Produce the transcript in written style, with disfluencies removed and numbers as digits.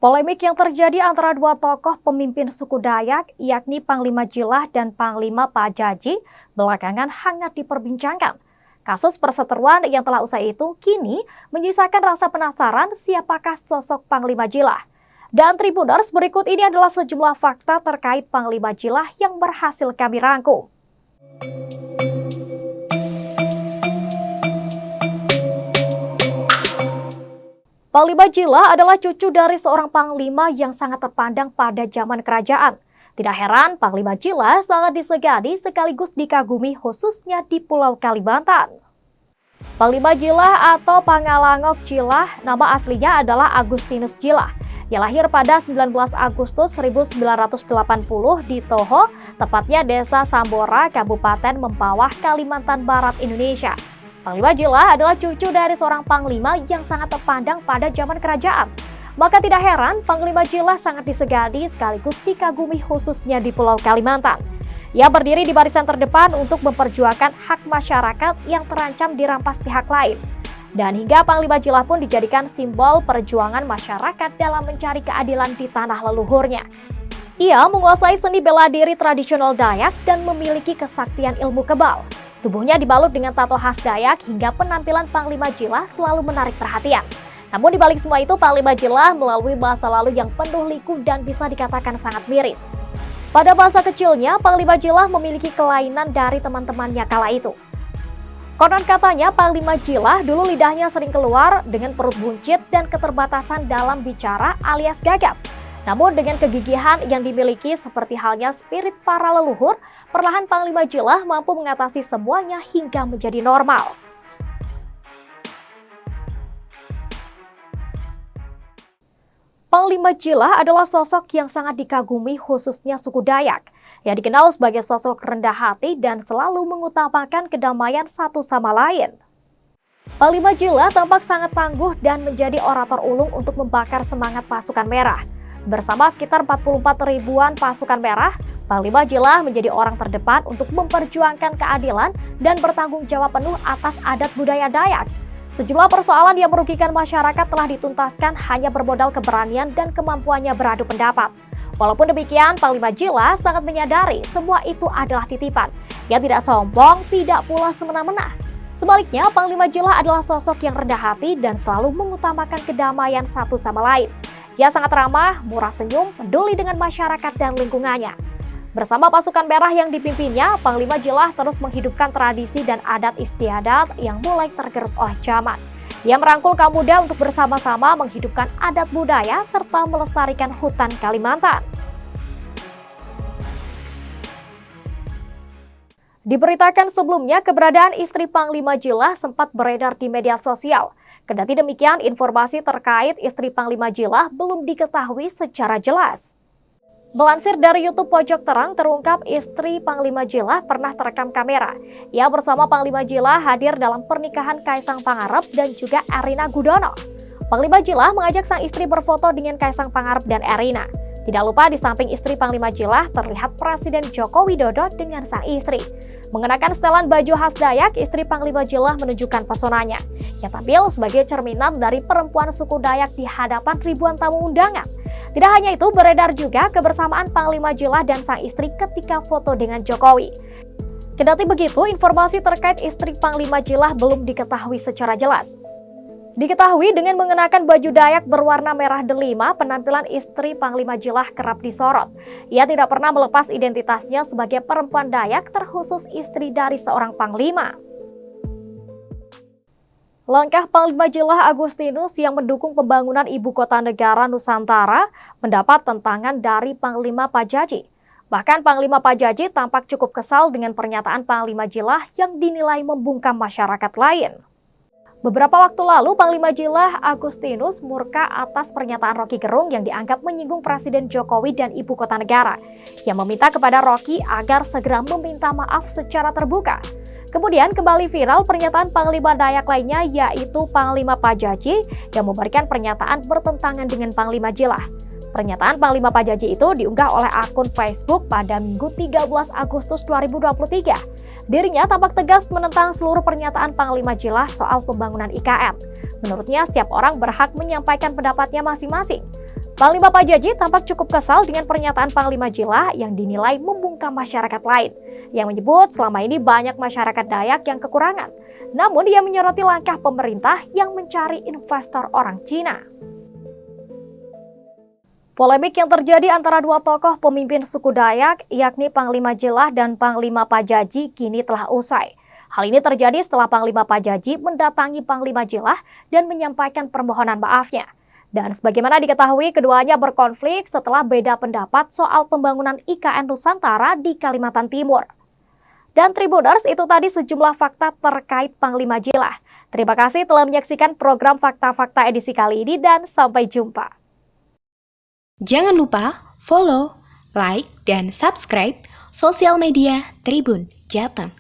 Polemik yang terjadi antara dua tokoh pemimpin suku Dayak, yakni Panglima Jilah dan Panglima Pajaji, belakangan hangat diperbincangkan. Kasus perseteruan yang telah usai itu kini menyisakan rasa penasaran siapakah sosok Panglima Jilah. Dan Tribuners, berikut ini adalah sejumlah fakta terkait Panglima Jilah yang berhasil kami rangkum. Panglima Jilah adalah cucu dari seorang panglima yang sangat terpandang pada zaman kerajaan. Tidak heran Panglima Jilah sangat disegani sekaligus dikagumi khususnya di Pulau Kalimantan. Panglima Jilah atau Pangalangok Jilah, nama aslinya adalah Agustinus Jilah. Ia lahir pada 19 Agustus 1980 di Toho, tepatnya Desa Sambora, Kabupaten Mempawah, Kalimantan Barat, Indonesia. Panglima Jilah adalah cucu dari seorang panglima yang sangat terpandang pada zaman kerajaan. Maka tidak heran Panglima Jilah sangat disegani sekaligus dikagumi khususnya di Pulau Kalimantan. Ia berdiri di barisan terdepan untuk memperjuangkan hak masyarakat yang terancam dirampas pihak lain. Dan hingga Panglima Jilah pun dijadikan simbol perjuangan masyarakat dalam mencari keadilan di tanah leluhurnya. Ia menguasai seni bela diri tradisional Dayak dan memiliki kesaktian ilmu kebal. Tubuhnya dibalut dengan tato khas Dayak hingga penampilan Panglima Jilah selalu menarik perhatian. Namun dibalik semua itu, Panglima Jilah melalui masa lalu yang penuh liku dan bisa dikatakan sangat miris. Pada masa kecilnya, Panglima Jilah memiliki kelainan dari teman-temannya kala itu. Konon katanya Panglima Jilah dulu lidahnya sering keluar dengan perut buncit dan keterbatasan dalam bicara alias gagap. Namun dengan kegigihan yang dimiliki seperti halnya spirit para leluhur, perlahan Panglima Jilah mampu mengatasi semuanya hingga menjadi normal. Panglima Jilah adalah sosok yang sangat dikagumi khususnya suku Dayak, yang dikenal sebagai sosok rendah hati dan selalu mengutamakan kedamaian satu sama lain. Panglima Jilah tampak sangat tangguh dan menjadi orator ulung untuk membakar semangat pasukan merah. Bersama sekitar 44 ribuan pasukan merah, Panglima Jilah menjadi orang terdepan untuk memperjuangkan keadilan dan bertanggung jawab penuh atas adat budaya Dayak. Sejumlah persoalan yang merugikan masyarakat telah dituntaskan hanya bermodal keberanian dan kemampuannya beradu pendapat. Walaupun demikian, Panglima Jilah sangat menyadari semua itu adalah titipan. Ia tidak sombong, tidak pula semena-mena. Sebaliknya, Panglima Jilah adalah sosok yang rendah hati dan selalu mengutamakan kedamaian satu sama lain. Ia sangat ramah, murah senyum, peduli dengan masyarakat dan lingkungannya. Bersama pasukan merah yang dipimpinnya, Panglima Jilah terus menghidupkan tradisi dan adat istiadat yang mulai tergerus oleh zaman. Ia merangkul kaum muda untuk bersama-sama menghidupkan adat budaya serta melestarikan hutan Kalimantan. Diberitakan sebelumnya, keberadaan istri Panglima Jilah sempat beredar di media sosial. Kendati demikian, informasi terkait istri Panglima Jilah belum diketahui secara jelas. Melansir dari YouTube Pojok Terang, terungkap istri Panglima Jilah pernah terekam kamera. Ia bersama Panglima Jilah hadir dalam pernikahan Kaisang Pangarep dan juga Erina Gudono. Panglima Jilah mengajak sang istri berfoto dengan Kaisang Pangarep dan Erina. Tidak lupa di samping istri Panglima Jilah terlihat Presiden Joko Widodo dengan sang istri. Mengenakan setelan baju khas Dayak, istri Panglima Jilah menunjukkan pesonanya. Ia tampil sebagai cerminan dari perempuan suku Dayak di hadapan ribuan tamu undangan. Tidak hanya itu, beredar juga kebersamaan Panglima Jilah dan sang istri ketika foto dengan Jokowi. Kendati begitu, informasi terkait istri Panglima Jilah belum diketahui secara jelas. Diketahui dengan mengenakan baju Dayak berwarna merah delima, penampilan istri Panglima Jilah kerap disorot. Ia tidak pernah melepas identitasnya sebagai perempuan Dayak, terkhusus istri dari seorang panglima. Langkah Panglima Jilah Agustinus yang mendukung pembangunan ibu kota negara Nusantara mendapat tentangan dari Panglima Pajaji. Bahkan Panglima Pajaji tampak cukup kesal dengan pernyataan Panglima Jilah yang dinilai membungkam masyarakat lain. Beberapa waktu lalu, Panglima Jilah Agustinus murka atas pernyataan Rocky Gerung yang dianggap menyinggung Presiden Jokowi dan ibu kota negara, yang meminta kepada Rocky agar segera meminta maaf secara terbuka. Kemudian kembali viral pernyataan Panglima Dayak lainnya, yaitu Panglima Pajaji yang memberikan pernyataan bertentangan dengan Panglima Jilah. Pernyataan Panglima Pajaji itu diunggah oleh akun Facebook pada Minggu 13 Agustus 2023. Dirinya tampak tegas menentang seluruh pernyataan Panglima Jilah soal pembangunan IKN. Menurutnya, setiap orang berhak menyampaikan pendapatnya masing-masing. Panglima Pajaji tampak cukup kesal dengan pernyataan Panglima Jilah yang dinilai membungkam masyarakat lain, yang menyebut selama ini banyak masyarakat Dayak yang kekurangan. Namun ia menyoroti langkah pemerintah yang mencari investor orang Cina. Polemik yang terjadi antara dua tokoh pemimpin suku Dayak, yakni Panglima Jilah dan Panglima Pajaji, kini telah usai. Hal ini terjadi setelah Panglima Pajaji mendatangi Panglima Jilah dan menyampaikan permohonan maafnya. Dan sebagaimana diketahui, keduanya berkonflik setelah beda pendapat soal pembangunan IKN Nusantara di Kalimantan Timur. Dan Tribuners, itu tadi sejumlah fakta terkait Panglima Jilah. Terima kasih telah menyaksikan program Fakta-Fakta edisi kali ini dan sampai jumpa. Jangan lupa follow, like, dan subscribe sosial media Tribun Jateng.